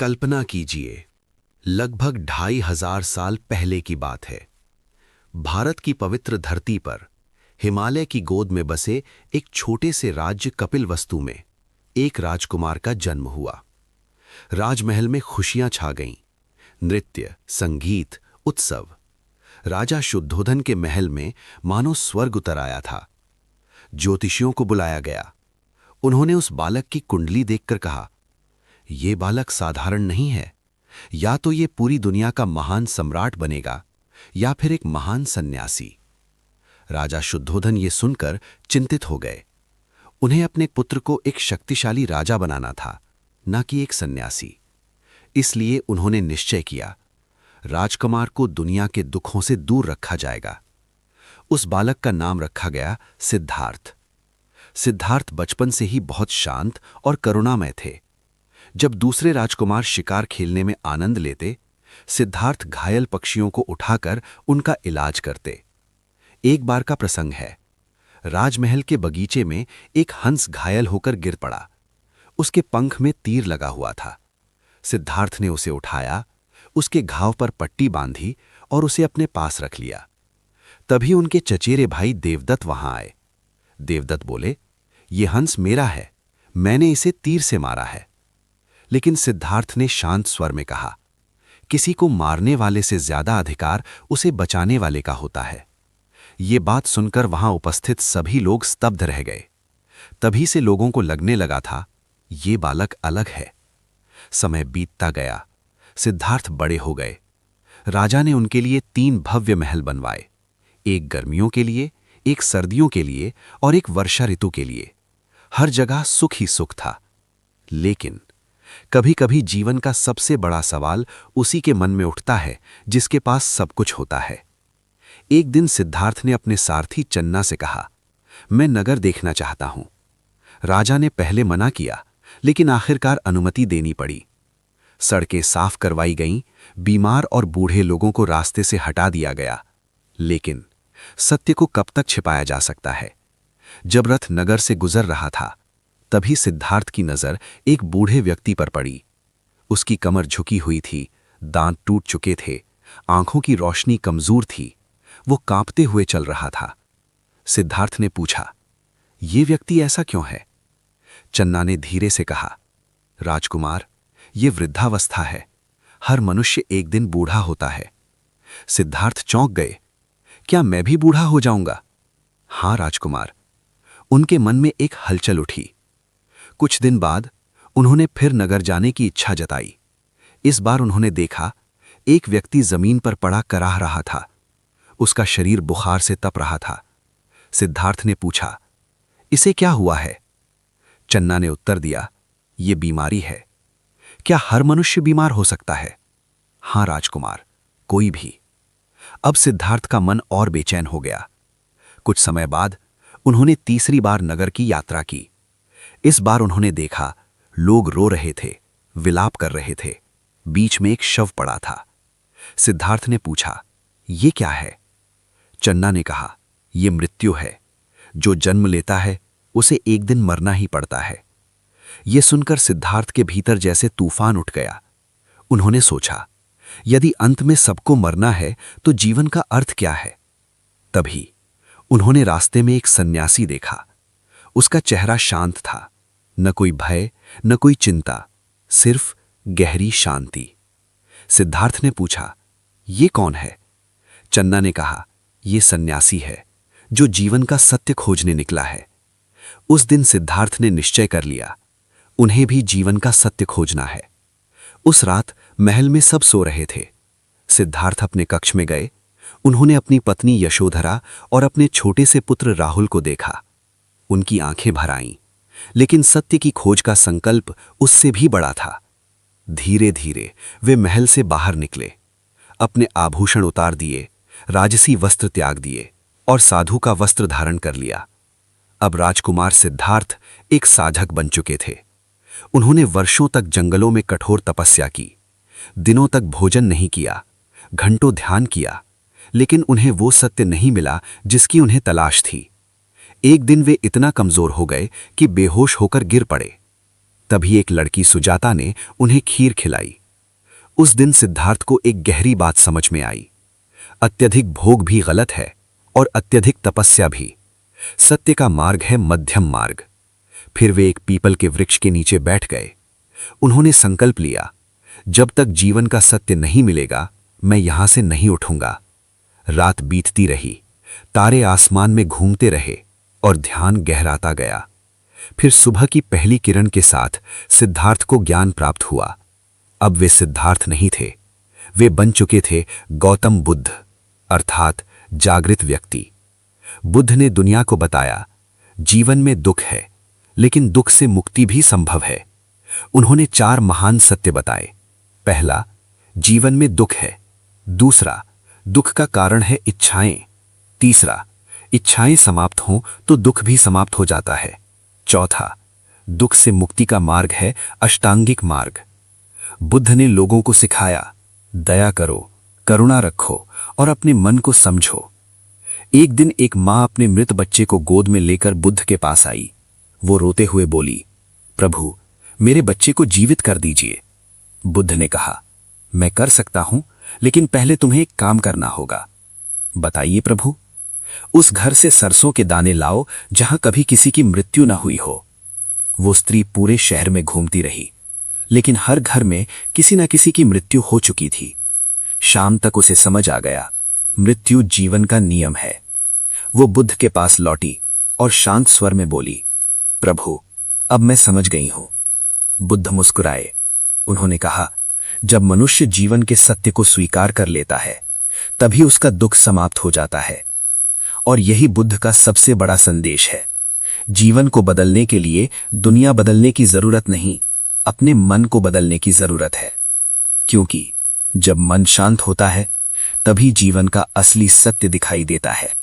कल्पना कीजिए, लगभग 2500 साल पहले की बात है। भारत की पवित्र धरती पर हिमालय की गोद में बसे एक छोटे से राज्य कपिलवस्तु में एक राजकुमार का जन्म हुआ। राजमहल में खुशियां छा गईं, नृत्य, संगीत, उत्सव। राजा शुद्धोधन के महल में मानो स्वर्ग उतर आया था। ज्योतिषियों को बुलाया गया। उन्होंने उस बालक की कुंडली देखकर कहा, ये बालक साधारण नहीं है। या तो ये पूरी दुनिया का महान सम्राट बनेगा या फिर एक महान सन्यासी। राजा शुद्धोधन ये सुनकर चिंतित हो गए। उन्हें अपने पुत्र को एक शक्तिशाली राजा बनाना था, न कि एक सन्यासी। इसलिए उन्होंने निश्चय किया, राजकुमार को दुनिया के दुखों से दूर रखा जाएगा। उस बालक का नाम रखा गया सिद्धार्थ। सिद्धार्थ बचपन से ही बहुत शांत और करुणामय थे। जब दूसरे राजकुमार शिकार खेलने में आनंद लेते, सिद्धार्थ घायल पक्षियों को उठाकर उनका इलाज करते। एक बार का प्रसंग है। राजमहल के बगीचे में एक हंस घायल होकर गिर पड़ा। उसके पंख में तीर लगा हुआ था। सिद्धार्थ ने उसे उठाया, उसके घाव पर पट्टी बांधी और उसे अपने पास रख लिया। तभी उनके चचेरे भाई देवदत्त वहां आए। देवदत्त बोले, ये हंस मेरा है, मैंने इसे तीर से मारा है। लेकिन सिद्धार्थ ने शांत स्वर में कहा, किसी को मारने वाले से ज्यादा अधिकार उसे बचाने वाले का होता है। ये बात सुनकर वहां उपस्थित सभी लोग स्तब्ध रह गए। तभी से लोगों को लगने लगा था, ये बालक अलग है। समय बीतता गया। सिद्धार्थ बड़े हो गए। राजा ने उनके लिए 3 भव्य महल बनवाए, एक गर्मियों के लिए, एक सर्दियों के लिए और एक वर्षा ऋतु के लिए। हर जगह सुख ही सुख था। लेकिन कभी-कभी जीवन का सबसे बड़ा सवाल उसी के मन में उठता है जिसके पास सब कुछ होता है। एक दिन सिद्धार्थ ने अपने सारथी चन्ना से कहा, मैं नगर देखना चाहता हूं। राजा ने पहले मना किया, लेकिन आखिरकार अनुमति देनी पड़ी। सड़कें साफ करवाई गईं, बीमार और बूढ़े लोगों को रास्ते से हटा दिया गया। लेकिन सत्य को कब तक छिपाया जा सकता है? जब रथ नगर से गुजर रहा था, तभी सिद्धार्थ की नजर एक बूढ़े व्यक्ति पर पड़ी। उसकी कमर झुकी हुई थी, दांत टूट चुके थे, आंखों की रोशनी कमजोर थी। वो कांपते हुए चल रहा था। सिद्धार्थ ने पूछा, ये व्यक्ति ऐसा क्यों है? चन्ना ने धीरे से कहा, राजकुमार, ये वृद्धावस्था है। हर मनुष्य एक दिन बूढ़ा होता है। सिद्धार्थ चौंक गए, क्या मैं भी बूढ़ा हो जाऊंगा? हां राजकुमार। उनके मन में एक हलचल उठी। कुछ दिन बाद उन्होंने फिर नगर जाने की इच्छा जताई। इस बार उन्होंने देखा, एक व्यक्ति जमीन पर पड़ा कराह रहा था। उसका शरीर बुखार से तप रहा था। सिद्धार्थ ने पूछा, इसे क्या हुआ है? चन्ना ने उत्तर दिया, ये बीमारी है। क्या हर मनुष्य बीमार हो सकता है? हां राजकुमार, कोई भी। अब सिद्धार्थ का मन और बेचैन हो गया। कुछ समय बाद उन्होंने तीसरी बार नगर की यात्रा की। इस बार उन्होंने देखा, लोग रो रहे थे, विलाप कर रहे थे। बीच में एक शव पड़ा था। सिद्धार्थ ने पूछा, ये क्या है? चन्ना ने कहा, यह मृत्यु है। जो जन्म लेता है उसे एक दिन मरना ही पड़ता है। यह सुनकर सिद्धार्थ के भीतर जैसे तूफान उठ गया। उन्होंने सोचा, यदि अंत में सबको मरना है तो जीवन का अर्थ क्या है? तभी उन्होंने रास्ते में एक सन्यासी देखा। उसका चेहरा शांत था, न कोई भय, न कोई चिंता, सिर्फ गहरी शांति। सिद्धार्थ ने पूछा, ये कौन है? चन्ना ने कहा, ये सन्यासी है जो जीवन का सत्य खोजने निकला है। उस दिन सिद्धार्थ ने निश्चय कर लिया, उन्हें भी जीवन का सत्य खोजना है। उस रात महल में सब सो रहे थे। सिद्धार्थ अपने कक्ष में गए। उन्होंने अपनी पत्नी यशोधरा और अपने छोटे से पुत्र राहुल को देखा। उनकी आंखें भर आईं, लेकिन सत्य की खोज का संकल्प उससे भी बड़ा था। धीरे धीरे वे महल से बाहर निकले, अपने आभूषण उतार दिए, राजसी वस्त्र त्याग दिए और साधु का वस्त्र धारण कर लिया। अब राजकुमार सिद्धार्थ एक साधक बन चुके थे। उन्होंने वर्षों तक जंगलों में कठोर तपस्या की, दिनों तक भोजन नहीं किया, घंटों ध्यान किया, लेकिन उन्हें वो सत्य नहीं मिला जिसकी उन्हें तलाश थी। एक दिन वे इतना कमजोर हो गए कि बेहोश होकर गिर पड़े। तभी एक लड़की सुजाता ने उन्हें खीर खिलाई। उस दिन सिद्धार्थ को एक गहरी बात समझ में आई। अत्यधिक भोग भी गलत है और अत्यधिक तपस्या भी। सत्य का मार्ग है मध्यम मार्ग। फिर वे एक पीपल के वृक्ष के नीचे बैठ गए। उन्होंने संकल्प लिया, जब तक जीवन का सत्य नहीं मिलेगा मैं यहां से नहीं उठूंगा। रात बीतती रही, तारे आसमान में घूमते रहे और ध्यान गहराता गया। फिर सुबह की पहली किरण के साथ सिद्धार्थ को ज्ञान प्राप्त हुआ। अब वे सिद्धार्थ नहीं थे, वे बन चुके थे गौतम बुद्ध, अर्थात जागृत व्यक्ति। बुद्ध ने दुनिया को बताया, जीवन में दुख है लेकिन दुख से मुक्ति भी संभव है। उन्होंने 4 महान सत्य बताए। पहला, जीवन में दुख है। दूसरा, दुख का कारण है इच्छाएं। तीसरा, इच्छाएं समाप्त हों तो दुख भी समाप्त हो जाता है। चौथा, दुख से मुक्ति का मार्ग है अष्टांगिक मार्ग। बुद्ध ने लोगों को सिखाया, दया करो, करुणा रखो और अपने मन को समझो। एक दिन एक मां अपने मृत बच्चे को गोद में लेकर बुद्ध के पास आई। वो रोते हुए बोली, प्रभु, मेरे बच्चे को जीवित कर दीजिए। बुद्ध ने कहा, मैं कर सकता हूं, लेकिन पहले तुम्हें एक काम करना होगा। बताइए प्रभु। उस घर से सरसों के दाने लाओ जहां कभी किसी की मृत्यु न हुई हो। वो स्त्री पूरे शहर में घूमती रही, लेकिन हर घर में किसी न किसी की मृत्यु हो चुकी थी। शाम तक उसे समझ आ गया, मृत्यु जीवन का नियम है। वो बुद्ध के पास लौटी और शांत स्वर में बोली, प्रभु, अब मैं समझ गई हूं। बुद्ध मुस्कुराए। उन्होंने कहा, जब मनुष्य जीवन के सत्य को स्वीकार कर लेता है तभी उसका दुख समाप्त हो जाता है। और यही बुद्ध का सबसे बड़ा संदेश है। जीवन को बदलने के लिए दुनिया बदलने की जरूरत नहीं, अपने मन को बदलने की जरूरत है। क्योंकि जब मन शांत होता है तभी जीवन का असली सत्य दिखाई देता है।